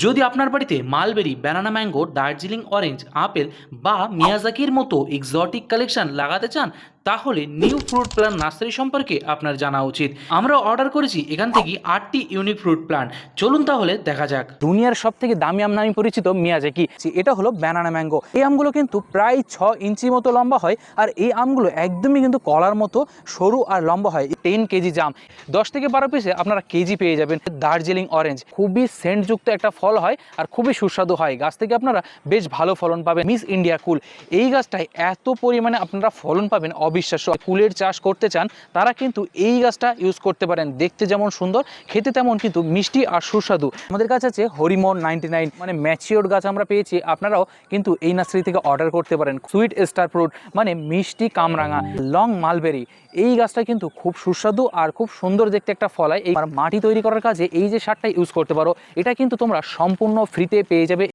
যদি আপনার বাড়িতে mulberry, banana mango, Darjeeling orange, apple বা মিয়াজাকির মতো এক্সোটিক কালেকশন লাগাতে চান, তাহলে নিউ ফ্রুট প্ল্যান্ট নার্সারি সম্পর্কে আপনার জানা উচিত। আমরা অর্ডার করেছি এখান থেকে 8টি ইউনিক ফ্রুট প্ল্যান্ট। চলুন তাহলে দেখা যাক। দুনিয়ার সব থেকে দামি আম নামে পরিচিত মিয়াজাকি, এটা হলো ব্যানানা ম্যাঙ্গো। এই আমগুলো কিন্তু প্রায় 6 ইঞ্চি মতো লম্বা হয়, আর এই আমগুলো একদমই কিন্তু কলার মতো সরু আর লম্বা হয়। 10 কেজি জাম, 10 থেকে 12 পিসে আপনারা কেজি পেয়ে যাবেন। দার্জিলিং অরেঞ্জ খুবই সেন্টযুক্ত একটা ফল হয় আর খুবই সুস্বাদু হয়। গাছ থেকে আপনারা বেশ ভালো ফলন পাবেন। মিস ইন্ডিয়া কুল, এই গাছটায় এত পরিমাণে আপনারা ফলন পাবেন অবিশ্বাস্য। কুলের চাষ করতে চান তারা কিন্তু এই গাছটা ইউজ করতে পারেন। দেখতে যেমন সুন্দর, খেতে তেমন কিন্তু মিষ্টি আর সুস্বাদু। আমাদের কাছে আছে হরিমন 99, মানে ম্যাচিওর গাছ আমরা পেয়েছি। আপনারাও কিন্তু এই নার্সারি থেকে অর্ডার করতে পারেন। সুইট স্টার ফ্রুট মানে মিষ্টি কামরাঙা। লং মালবেরি, এই গাছটা কিন্তু খুব সুস্বাদু আর খুব সুন্দর দেখতে একটা ফল হয়। এই মাটি তৈরি করার কাজে এই যে সারটা ইউজ করতে পারো, এটা কিন্তু তোমরা সম্পূর্ণ ফ্রিতে পেয়ে যাবে।